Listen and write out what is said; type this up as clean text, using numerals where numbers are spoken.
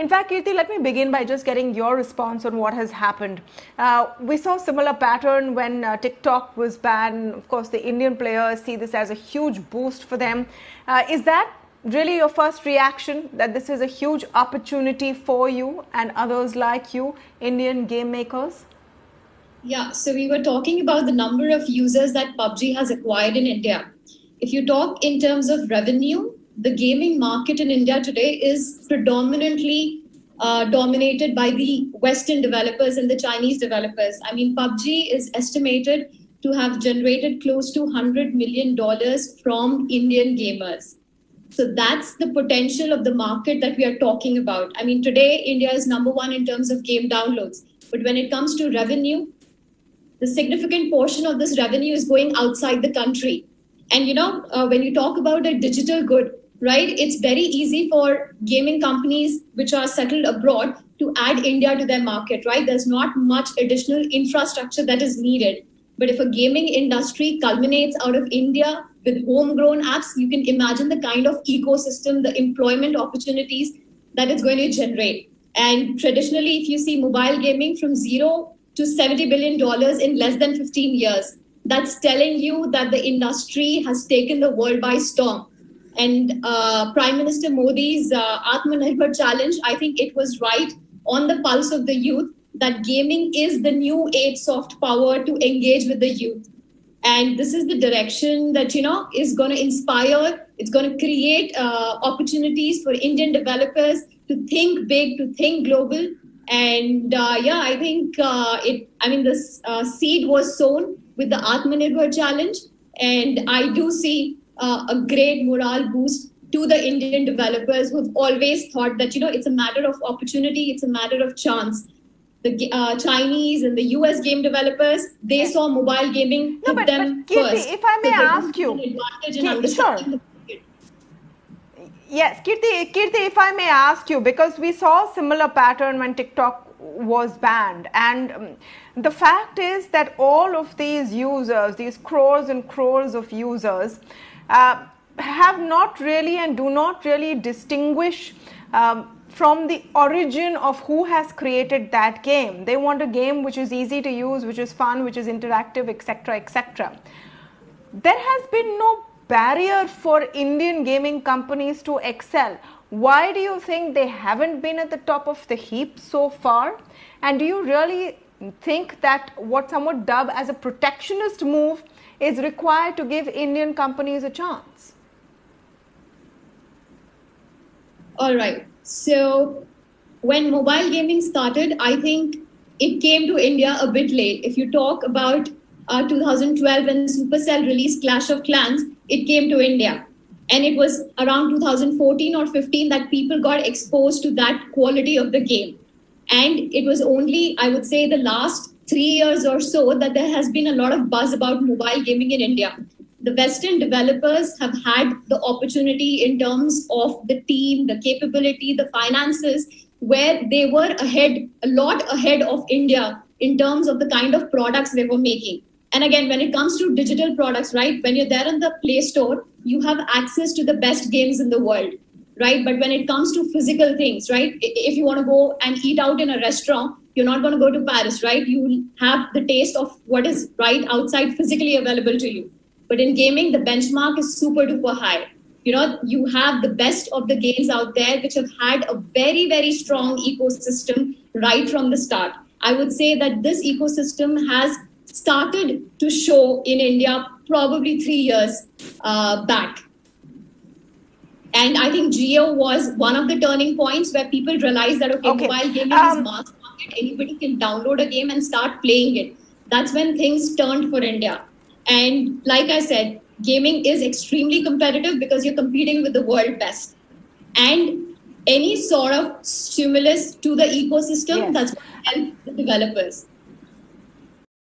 In fact, Keerti, let me begin by just getting your response on what has happened. We saw similar pattern when TikTok was banned. Of course, the Indian players see this as a huge boost for them. Is that really your first reaction, that this is a huge opportunity for you and others like you, Indian game makers? Yeah, so we were talking about the number of users that PUBG has acquired in India. If you talk in terms of revenue, the gaming market in India today is predominantly dominated by the Western developers and the Chinese developers. I mean, PUBG is estimated to have generated close to $100 million from Indian gamers. So that's the potential of the market that we are talking about. I mean, today, India is number one in terms of game downloads. But when it comes to revenue, the significant portion of this revenue is going outside the country. And, when you talk about a digital good, right, it's very easy for gaming companies which are settled abroad to add India to their market, right? There's not much additional infrastructure that is needed. But if a gaming industry culminates out of India with homegrown apps, you can imagine the kind of ecosystem, the employment opportunities that it's going to generate. And traditionally, if you see mobile gaming from zero to $70 billion in less than 15 years, that's telling you that the industry has taken the world by storm. And Prime Minister Modi's AatmaNirbhar challenge, I think it was right on the pulse of the youth, that gaming is the new age soft power to engage with the youth. And this is the direction that, is going to inspire, it's going to create opportunities for Indian developers to think big, to think global. And I think this seed was sown with the AatmaNirbhar challenge. And I do see a great morale boost to the Indian developers who've always thought that, it's a matter of opportunity, it's a matter of chance. The Chinese and the US game developers, they saw mobile gaming but Keerti, first. If I may ask you, sure. Yes, Keerti, if I may ask you, because we saw a similar pattern when TikTok was banned, and the fact is that all of these users, these crores and crores of users, have not really and do not really distinguish from the origin of who has created that game. They want a game which is easy to use, which is fun, which is interactive, etc., etc. There has been no barrier for Indian gaming companies to excel. Why do you think they haven't been at the top of the heap so far? And do you really think that what some would dub as a protectionist move is required to give Indian companies a chance? All right. So when mobile gaming started, I think it came to India a bit late. If you talk about 2012 when Supercell released Clash of Clans, it came to India. And it was around 2014 or 15 that people got exposed to that quality of the game. And it was only, I would say, the last 3 years or so that there has been a lot of buzz about mobile gaming in India. The Western developers have had the opportunity in terms of the team, the capability, the finances, where they were a lot ahead of India in terms of the kind of products they were making. And again, when it comes to digital products, right, when you're there in the Play Store, you have access to the best games in the world, right? But when it comes to physical things, right, if you want to go and eat out in a restaurant, you're not going to go to Paris, right? You will have the taste of what is right outside physically available to you. But in gaming, the benchmark is super duper high. You have the best of the games out there, which have had a very, very strong ecosystem right from the start. I would say that this ecosystem has started to show in India probably 3 years back. And I think Geo was one of the turning points where people realized that, okay. Mobile gaming is mass market. Anybody can download a game and start playing it. That's when things turned for India. And like I said, gaming is extremely competitive because you're competing with the world best. And any sort of stimulus to the ecosystem, that's going to help the developers.